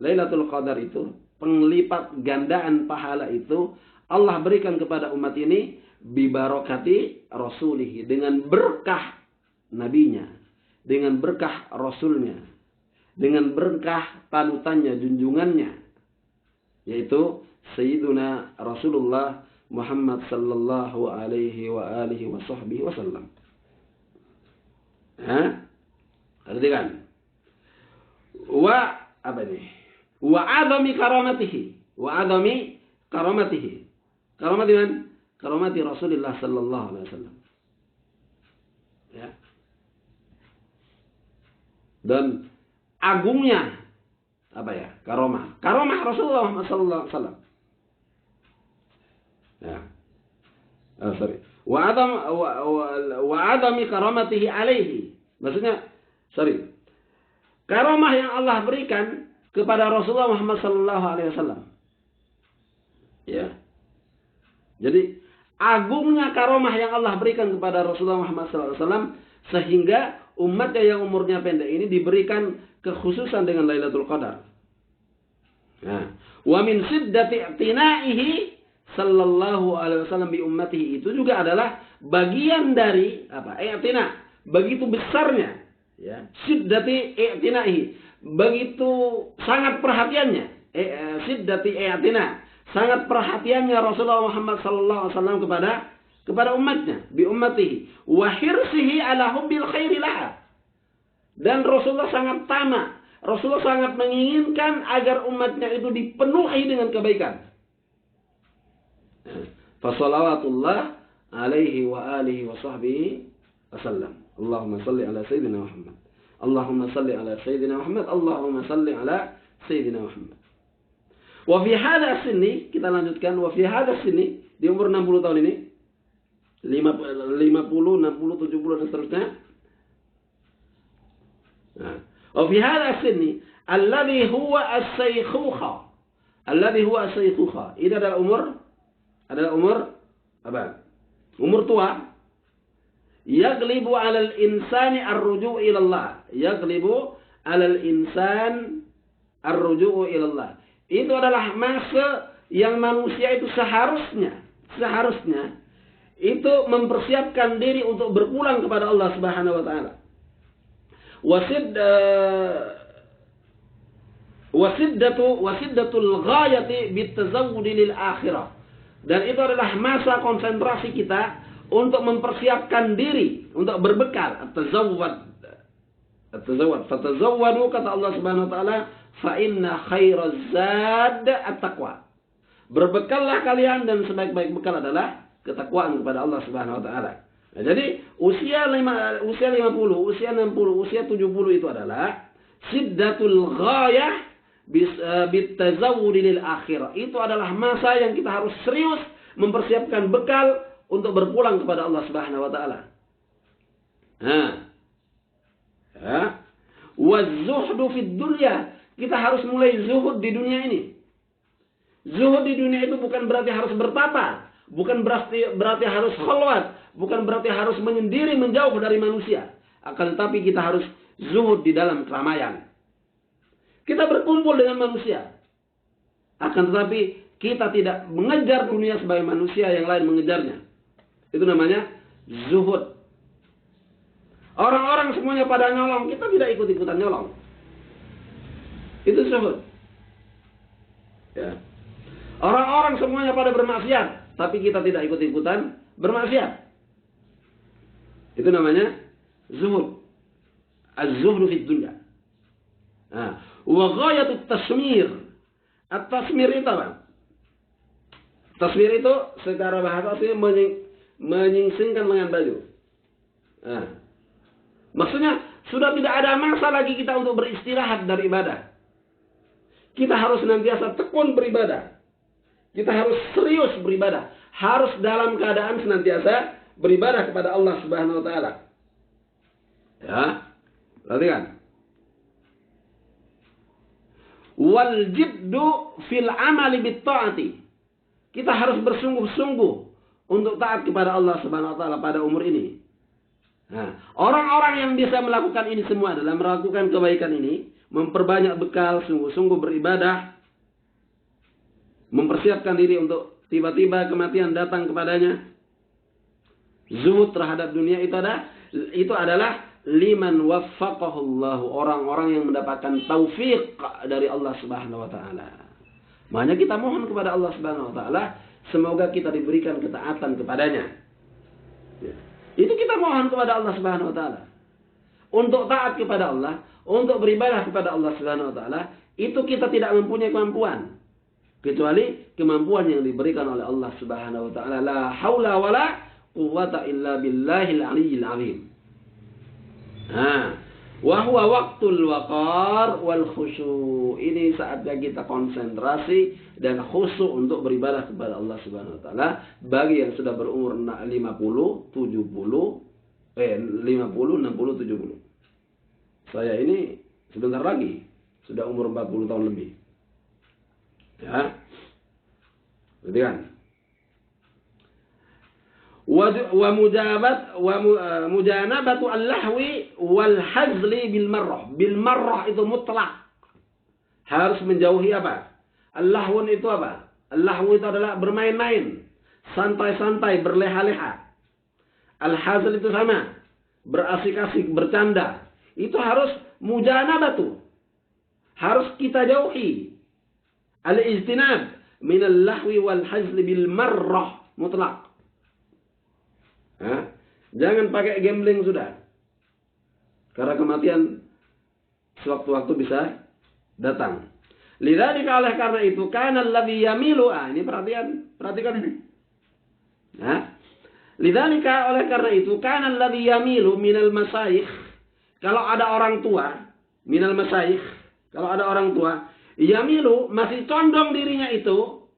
Lailatul Qadar itu, penglipat gandaan pahala itu Allah berikan kepada umat ini bi barakati rasulih, dengan berkah nabinya, dengan berkah rasulnya, dengan berkah panutannya, junjungannya, yaitu Sayyiduna Rasulullah Muhammad sallallahu alaihi wa alihi wa sahbihi wasallam. Perhatikan. Wa apa ini? Wa adami karamatihi. Wa adami karamatihi. Karamati man? Karamati Rasulullah sallallahu alaihi wasallam. Ya. Dan agungnya apa ya? Karomah Rasulullah sallallahu alaihi wasallam. Ya. Wa adami karamatihi alaihi. Maksudnya, karamah yang Allah berikan kepada Rasulullah Muhammad sallallahu alaihi wasallam. Ya. Jadi agungnya karamah yang Allah berikan kepada Rasulullah Muhammad sallallahu alaihi wasallam sehingga umatnya yang umurnya pendek ini diberikan kekhususan dengan Lailatul Qadar. Nah, wa min siddati i'tina'ihi sallallahu alaihi wasallam bi ummatihi, itu juga adalah bagian dari apa? I'tina, begitu besarnya, ya. Siddati i'tina'ihi, begitu sangat perhatiannya. Siddati i'tina, sangat perhatiannya Rasulullah Muhammad sallallahu alaihi wasallam kepada umatnya, bi ummatihi, wa hirsihi ala hubbil khairi laha. Dan Rasulullah sangat tamak, Rasulullah sangat menginginkan agar umatnya itu dipenuhi dengan kebaikan. Fasalawatullah alaihi wa alihi wa sahbihi wasallam. Allahumma salli ala Sayyidina Muhammad. Allahumma salli ala Sayyidina Muhammad. Allahumma salli ala Sayyidina Muhammad. Wa fi hadha sinni, kita lanjutkan. Wa fi hadha sinni, di umur 60 tahun ini, 50, 60, 70 dan seterusnya. Wa fi hadha sinni alladhi huwa as-saykhuha. Alladhi huwa as-saykhuha. Ini adalah umur apa? Umur tua. Yaglibu 'alal insani ar-ruju' ila Allah. Yaglibu 'alal insan ar-ruju' ila Allah. Itu adalah masa yang manusia itu seharusnya itu mempersiapkan diri untuk berpulang kepada Allah Subhanahu wa taala. Wasiddatul ghayati bitazawwudi lil akhirah. Dan itu adalah masa konsentrasi kita untuk mempersiapkan diri untuk berbekal. At-tazawwad. Fatazawwadu, kata Allah Subhanahu wa taala, fa inna khairaz zad at-taqwa. Berbekallah kalian dan sebaik-baik bekal adalah ketakwaan kepada Allah Subhanahu wa taala. Nah, jadi usia 50, usia 60, usia 70 itu adalah siddatul ghayah bitazawwud lil akhirah. Itu adalah masa yang kita harus serius mempersiapkan bekal untuk berpulang kepada Allah Subhanahu wa taala. Wazuhdu fid dunya, kita harus mulai zuhud di dunia ini. Zuhud di dunia itu bukan berarti harus bertapa, bukan berarti harus khalwat, bukan berarti harus menyendiri menjauh dari manusia. Akan tetapi kita harus zuhud di dalam keramaian. Kita berkumpul dengan manusia. Akan tetapi kita tidak mengejar dunia sebagai manusia yang lain mengejarnya. Itu namanya zuhud. Orang-orang semuanya pada nyolong, kita tidak ikut-ikutan nyolong. Itu zuhud. Ya. Orang-orang semuanya pada bermaksiat, tapi kita tidak ikut-ikutan bermaksiat. Itu namanya zuhud. Az-zuhdu fid dunya. Wa ghayatut tasmir. At-tasmir itu apa? Tasmir itu secara bahasa asli menyingsingkan lengan baju. Maksudnya sudah tidak ada masa lagi kita untuk beristirahat dari ibadah. Kita harus senantiasa tekun beribadah. Kita harus serius beribadah. Harus dalam keadaan senantiasa beribadah kepada Allah Subhanahu wa taala. Ya. Perhatikan. Wal jiddu fil amali bit ta'ati. Kita harus bersungguh-sungguh untuk taat kepada Allah Subhanahu wa taala pada umur ini. Nah, orang-orang yang bisa melakukan ini semua adalah melakukan kebaikan ini, memperbanyak bekal, sungguh-sungguh beribadah, mempersiapkan diri untuk tiba-tiba kematian datang kepadanya. Zuhud terhadap dunia itu adalah liman waffaqahullahu, orang-orang yang mendapatkan taufik dari Allah Subhanahu wa taala. Makanya kita mohon kepada Allah Subhanahu wa taala semoga kita diberikan ketaatan kepadanya. Ya. Itu kita mohon kepada Allah Subhanahu wa taala. Untuk taat kepada Allah, untuk beribadah kepada Allah Subhanahu wa taala, itu kita tidak mempunyai kemampuan kecuali kemampuan yang diberikan oleh Allah Subhanahu wa taala. La haula wala quwwata illa billahil aliyyil azim. Wa huwa waqtul waqar wal khusyu'. Ini saatnya kita konsentrasi dan khusyuk untuk beribadah kepada Allah Subhanahu wa taala bagi yang sudah berumur 50, 70, 50, 60, 70. Saya ini sebentar lagi sudah umur 40 tahun lebih. Ya. Berarti kan? Wa mujanabatu al-lahwi wal hazli bil marrah. Bil marrah itu mutlak. Harus menjauhi apa? Al-lahwun itu apa? Al-lahwu itu adalah bermain-main, santai-santai, berleha-leha. Al-hazl itu sama, berasik-asik, bercanda. Itu harus mujanabatu. Harus kita jauhi. Al-ijtinab min al-lahwi wal hazli bil marrah mutlak. Jangan pakai gambling sudah. Karena kematian sewaktu-waktu bisa datang. Lidzalika oleh karena itu kana alladhi yamilu. Ini perhatikan ini. Lidzalika oleh karena itu kana alladhi yamilu minal masyayikh. Kalau ada orang tua, minal masyayikh, kalau ada orang tua, yamilu masih condong dirinya itu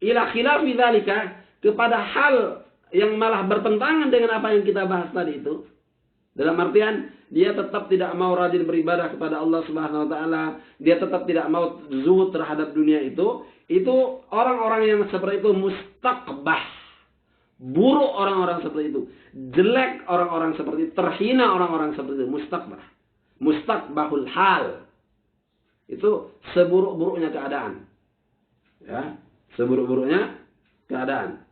ila khilafi dzalika kepada hal yang malah bertentangan dengan apa yang kita bahas tadi itu. Dalam artian dia tetap tidak mau rajin beribadah kepada Allah Subhanahu wa taala, dia tetap tidak mau zuhud terhadap dunia itu orang-orang yang seperti itu mustaqbah. Buruk orang-orang seperti itu, jelek orang-orang seperti itu, terhina orang-orang seperti itu, mustaqbah. Mustaqbahul hal. Itu seburuk-buruknya keadaan. Ya, seburuk-buruknya keadaan.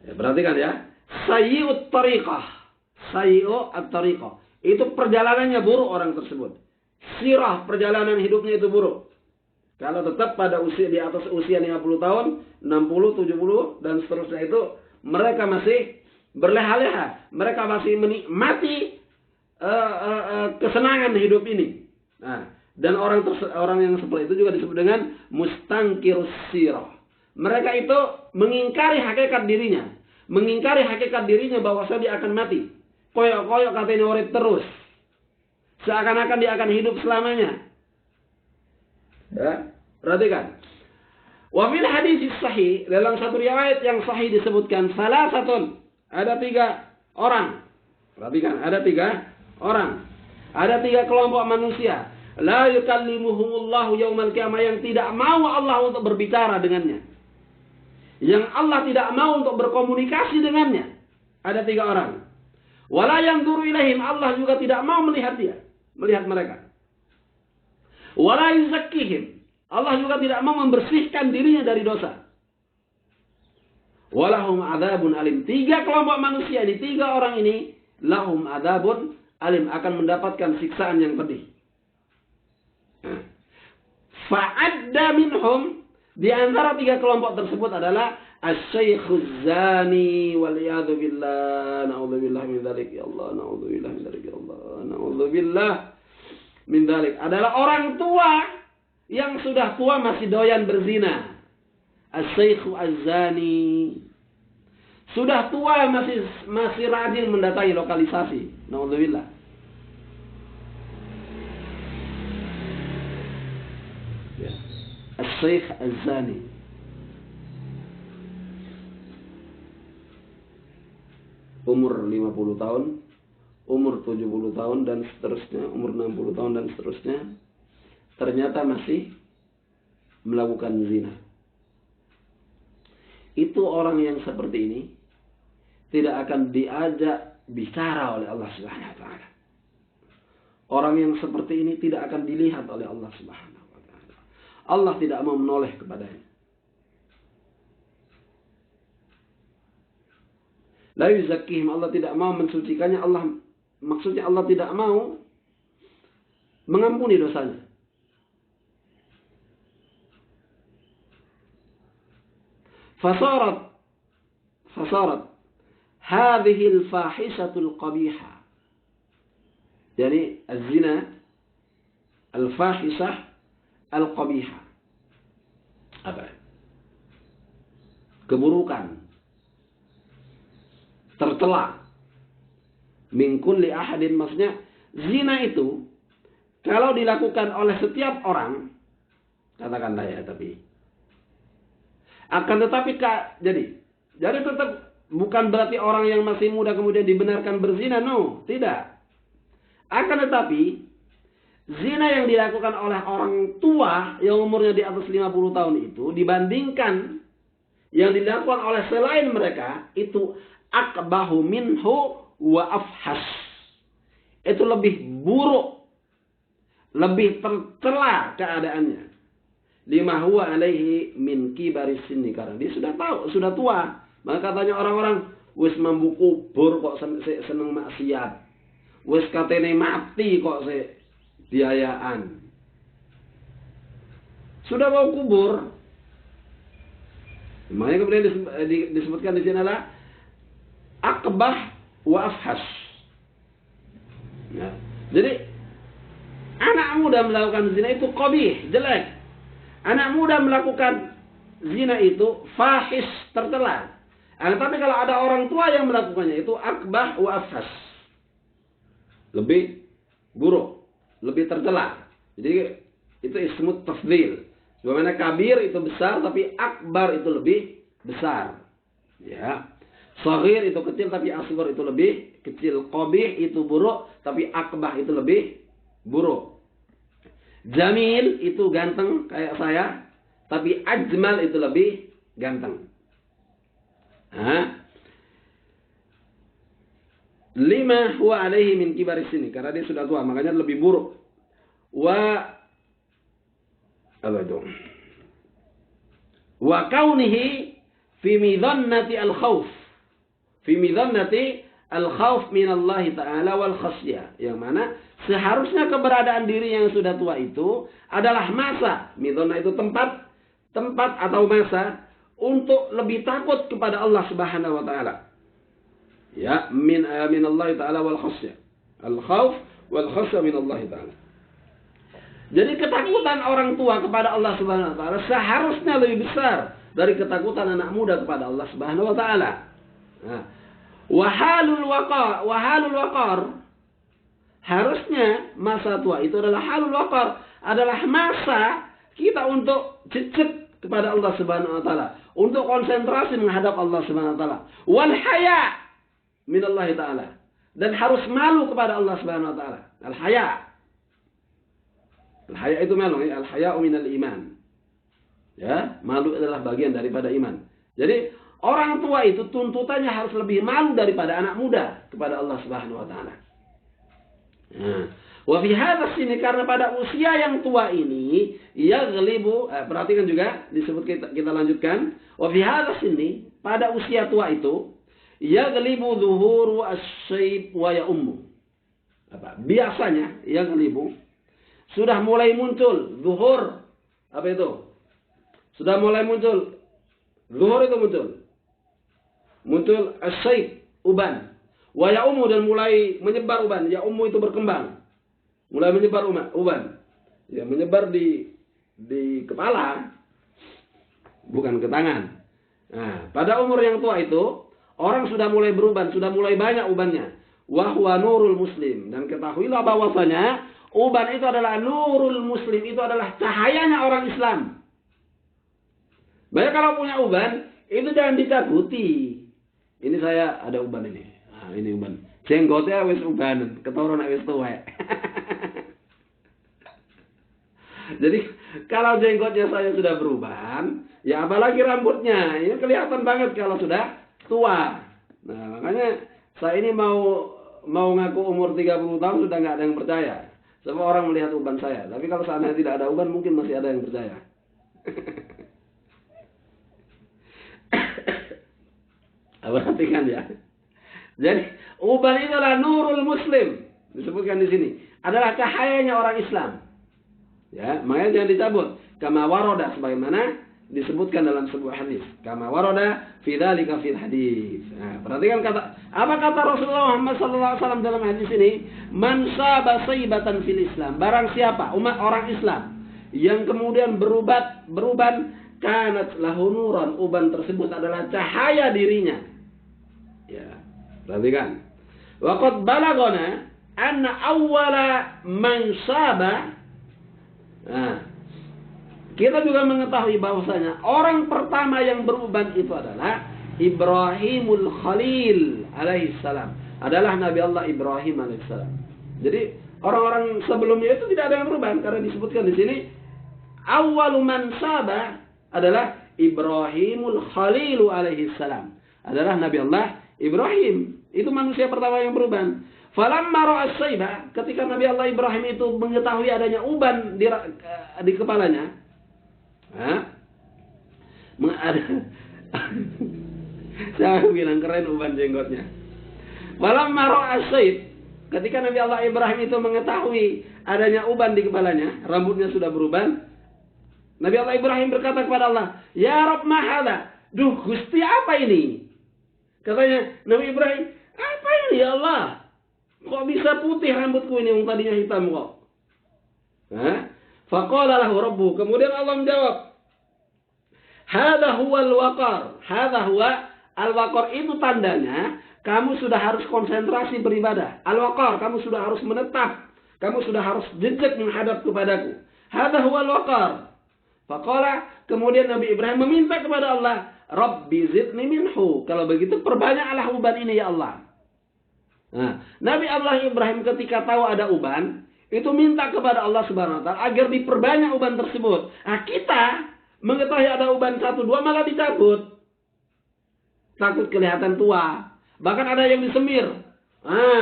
Perhatikan ya. Sayyi'ut tariqah. Sayyi'ut tariqah. Itu perjalanannya buruk orang tersebut. Sirah perjalanan hidupnya itu buruk. Kalau tetap pada usia di atas usia 50 tahun, 60, 70 dan seterusnya itu mereka masih berleha-leha. Mereka masih menikmati kesenangan hidup ini. Nah, dan orang yang seperti itu juga disebut dengan mustangkirus sirah. Mereka itu mengingkari hakikat dirinya. Mengingkari hakikat dirinya bahwasanya dia akan mati. Koyok-koyok katanya urip terus. Seakan-akan dia akan hidup selamanya. Ya, perhatikan. Wa fil hadis sahih, dalam satu riwayat yang sahih disebutkan salasatun. Ada 3 orang. Perhatikan, ada 3 orang. Ada 3 kelompok manusia. La yukallimuhumullahu yaumal qiyamah, yang tidak mau Allah untuk berbicara dengannya. Yang Allah tidak mau untuk berkomunikasi dengannya. Ada 3 orang. Wala yanzuru ilaihim, Allah juga tidak mau melihat mereka. Wala yuzakkihim, Allah juga tidak mau membersihkan dirinya dari dosa. Walahum adzabun alim. 3 kelompok manusia ini, 3 orang ini, lahum adzabun alim, akan mendapatkan siksaan yang pedih. Fa'adda minhum, di antara 3 kelompok tersebut adalah asy-syaikhuz zani wal iyadu billah, naudzubillah min dzalik ya Allah, naudzubillah min dzalik ya Allah, naudzubillah min dzalik, adalah orang tua yang sudah tua masih doyan berzina. Asy-syaikhu az-zani, sudah tua masih rajin mendatangi lokalisasi. Naudzubillah. Asy-syaikh az-zani. Umur 50 tahun, umur 70 tahun dan seterusnya, umur 60 tahun dan seterusnya, ternyata masih melakukan zina. Itu orang yang seperti ini tidak akan diajak bicara oleh Allah Subhanahu wa taala. Orang yang seperti ini tidak akan dilihat oleh Allah Subhanahu wa taala. Allah tidak mau menoleh kepadanya. La yuzakkihim, Allah tidak mau mensucikannya. Maksudnya Allah tidak mau mengampuni dosanya. Fasarat hadhihi al-fahishatul qabihah. Yani az-zina al-fahishah al-qabihah. Apa? Keburukan, tercela, min kulli ahadin, maksudnya zina itu kalau dilakukan oleh setiap orang, katakanlah ya, tapi akan tetapi jadi tetap bukan berarti orang yang masih muda kemudian dibenarkan berzina, no, tidak. Akan tetapi zina yang dilakukan oleh orang tua yang umurnya di atas 50 tahun itu dibandingkan yang dilakukan oleh selain mereka itu akbahu minhu wa afhas. Itu lebih buruk, lebih tercela keadaannya. Lima huwa alaihi min kibari sinni, karena dia sudah tahu, sudah tua. Maka katanya orang-orang wis mambu kubur kok seneng maksiat. Wis katene mati kok biayaan. Sudah mau kubur. Makanya kemudian disebutkan di sini adalah akbah wa afhas. Ya. Jadi anak muda melakukan zina itu qabih, jelek. Anak muda melakukan zina itu fahis, tercela. Tapi kalau ada orang tua yang melakukannya itu akbah wa afhas. Lebih buruk, lebih tercela. Jadi itu ismut tafdhil. Bagaimana kabir itu besar tapi akbar itu lebih besar. Ya. Shaghir itu kecil tapi asghar itu lebih kecil. Qabih itu buruk tapi akbah itu lebih buruk. Jamil itu ganteng kayak saya, tapi ajmal itu lebih ganteng. Lima huwa alaihi min kibari sini, karena dia sudah tua, makanya lebih buruk. Apa itu? Wa kaunihi fi midhannati al-khawf. Fi midhannati al-khawf min Allah Ta'ala wal khasyah. Yang mana seharusnya keberadaan diri yang sudah tua itu adalah masa. Midhannah itu tempat atau masa untuk lebih takut kepada Allah Subhanahu wa taala. Ya, min Allah Ta'ala wal khasyah. Al-khawf wal khasyah min Allah Ta'ala. Jadi ketakutan orang tua kepada Allah Subhanahu wa taala seharusnya lebih besar dari ketakutan anak muda kepada Allah Subhanahu wa taala. Nah, wahalul waqar, harusnya masa tua itu adalah halul waqar, adalah masa kita untuk jejak kepada Allah Subhanahu wa taala, untuk konsentrasi menghadap Allah Subhanahu wa taala. Wal haya min Allah Ta'ala, dan harus malu kepada Allah Subhanahu wa taala. Al haya. Al haya itu malu, ya. Al haya'u minal iman. Ya, malu adalah bagian daripada iman. Jadi orang tua itu tuntutannya harus lebih malu daripada anak muda kepada Allah Subhanahu wa taala. Nah, wa fi hadzal sini, karena pada usia yang tua ini yaghlibu, perhatikan juga disebut, kita lanjutkan. Wa fi hadzal sini, pada usia tua itu yaghlibu zuhuru asy-syayb wa ya'ummu. Biasanya yaghlibu sudah mulai muncul zuhur, apa itu? Sudah mulai muncul zuhur, itu muncul asy-syayb, uban, wa ya'ummu, dan mulai menyebar uban. Ya'ummu itu berkembang, mulai menyebar uban, ya, menyebar di kepala, bukan ke tangan. Nah, pada umur yang tua itu orang sudah mulai beruban, sudah mulai banyak ubannya. Wa huwa nurul muslim, dan ketahuilah bahwasanya uban itu adalah nurul muslim, itu adalah cahayanya orang Islam. Banyak kalau punya uban itu jangan dicabuti. Ini saya ada uban ini. Nah, ini uban. Jenggotnya wis uban, keturunan wis tuwek. Jadi kalau jenggotnya saya sudah beruban, ya apalagi rambutnya, ini kelihatan banget kalau sudah tua. Nah, makanya saya ini mau ngaku umur 30 tahun sudah nggak ada yang percaya. Semua orang melihat uban saya. Tapi kalau seandainya tidak ada uban, mungkin masih ada yang percaya. Perhatikan ya. Jadi uban itu adalah nurul muslim, disebutkan di sini, adalah cahayanya orang Islam. Ya, makanya jangan dicabut. Kama waroda, sebagaimana disebutkan dalam sebuah hadis. Kama waroda fi dzalika fil hadis. Nah, perhatikan apa kata Rasulullah Muhammad sallallahu alaihi wasallam dalam hadis ini? Man saba saibatan fil Islam. Barang siapa umat orang Islam yang kemudian beruban, kanat lahu nuran, uban tersebut adalah cahaya dirinya. Ya, perhatikan. Wa qad balagana anna awwala man saba. Nah, kita juga mengetahui bahwasanya orang pertama yang beruban itu adalah Ibrahimul Khalil alaihissalam. Adalah Nabi Allah Ibrahim alaihissalam. Jadi orang-orang sebelumnya itu tidak ada yang beruban karena disebutkan di sini awwalu man saba adalah Ibrahimul Khalil alaihissalam. Adalah Nabi Allah Ibrahim. Itu manusia pertama yang beruban. Falamma ra'a as-sayba, ketika Nabi Allah Ibrahim itu mengetahui adanya uban di kepalanya, saya bilang keren uban jenggotnya. Falamma ra'a as-sayb, ketika Nabi Allah Ibrahim itu mengetahui adanya uban di kepalanya, rambutnya sudah beruban, Nabi Allah Ibrahim berkata kepada Allah, "Ya Rabb, ma hadza?" Duh, Gusti, apa ini? Katanya Nabi Ibrahim, "Apa ini ya Allah? Kok bisa putih rambutku ini yang tadinya hitam kok?" Faqala lahu rabbuh, kemudian Allah menjawab, "Hadza huwa al-waqar." Hadza huwa al-waqar, itu tandanya kamu sudah harus konsentrasi beribadah. Al-waqar, kamu sudah harus menetap. Kamu sudah harus jejak menghadap kepadaku. Hadza huwa al-waqar. Faqala, kemudian Nabi Ibrahim meminta kepada Allah, "Rabbi zidni minhu." Kalau begitu perbanyaklah uban ini ya Allah. Nah, Nabi Allah Ibrahim ketika tahu ada uban, itu minta kepada Allah Subhanahu wa taala agar diperbanyak uban tersebut. Nah, kita mengetahui ada uban 1, 2 malah dicabut. Takut kelihatan tua. Bahkan ada yang disemir.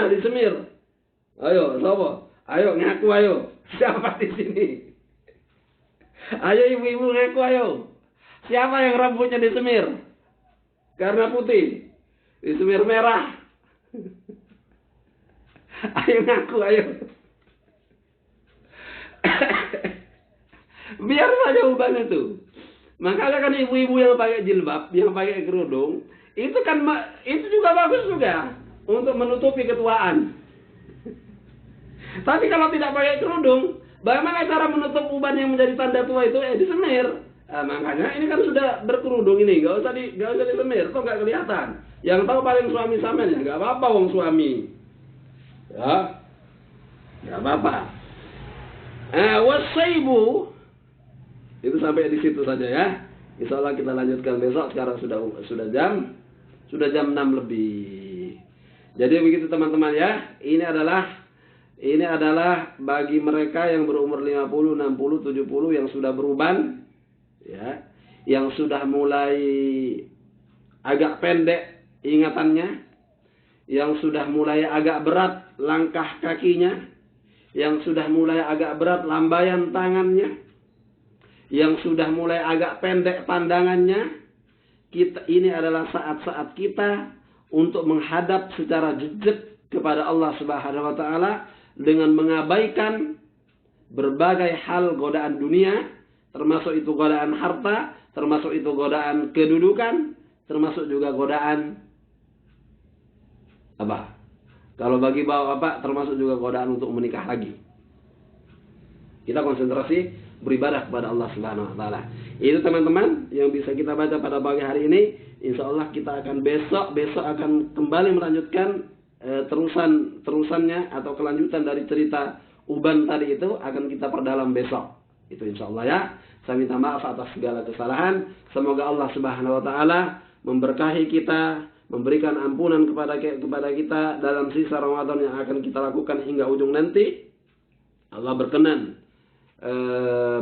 Disemir. Ayo, sobo. Ayo ngaku ayo. Siapa di sini? Ayo ibu-ibu ngaku ayo. Siapa yang rambutnya disemir? Karena putih. Disemir merah. Ayo ngaku ayo. Biar saja uban itu. Makanya kan ibu-ibu yang pakai jilbab, yang pakai kerudung, itu kan itu juga bagus juga untuk menutupi ketuaan. Tapi kalau tidak pakai kerudung, bagaimana cara menutup uban yang menjadi tanda tua itu? Disemir. Makanya ini kan sudah berkerudung ini, gak usah disemir, kok gak kelihatan. Yang tahu paling suami sampean, ya gak apa-apa wong suami. Ya, gak apa-apa. Wasaibu, itu sampai di situ saja ya. Insya Allah kita lanjutkan besok. Sekarang sudah jam 6 lebih. Jadi begitu teman-teman ya. Ini adalah bagi mereka yang berumur 50, 60, 70 yang sudah beruban, ya, yang sudah mulai agak pendek ingatannya, yang sudah mulai agak berat langkah kakinya, yang sudah mulai agak berat lambaian tangannya, yang sudah mulai agak pendek pandangannya. Ini adalah saat-saat kita untuk menghadap secara jejak kepada Allah Subhanahu wa taala dengan mengabaikan berbagai hal godaan dunia, termasuk itu godaan harta, termasuk itu godaan kedudukan, termasuk juga godaan apa? Kalau bagi bapak-bapak termasuk juga godaan untuk menikah lagi. Kita konsentrasi beribadah kepada Allah Subhanahu wa taala. Itu teman-teman yang bisa kita baca pada pagi hari ini. Insya Allah kita akan besok akan kembali melanjutkan terusannya atau kelanjutan dari cerita uban tadi itu akan kita perdalam besok. Itu insya Allah ya. Saya minta maaf atas segala kesalahan. Semoga Allah Subhanahu wa taala memberkahi kita, memberikan ampunan kepada kita dalam sisa Ramadan yang akan kita lakukan hingga ujung nanti. Allah berkenan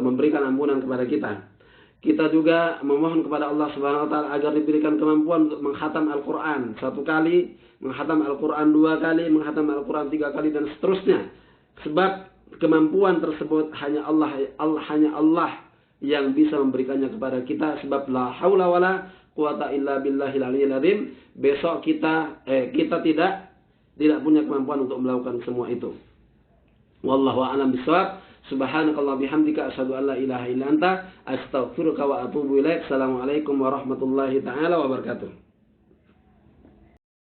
memberikan ampunan kepada kita. Kita juga memohon kepada Allah Subhanahu wa taala agar diberikan kemampuan untuk menghatam Al-Qur'an 1 kali, menghatam Al-Qur'an 2 kali, menghatam Al-Qur'an 3 kali dan seterusnya. Sebab kemampuan tersebut hanya Allah yang bisa memberikannya kepada kita. Sebab la haula wala quwata illa billahil aliyyil azim. Besok kita tidak punya kemampuan untuk melakukan semua itu. Wallahu a'lam bishawab. Subhanakallah bihamdika asyhadu an la ilaha illa anta astaghfiruka wa atubu ilaik. Assalamualaikum warahmatullahi taala wabarakatuh.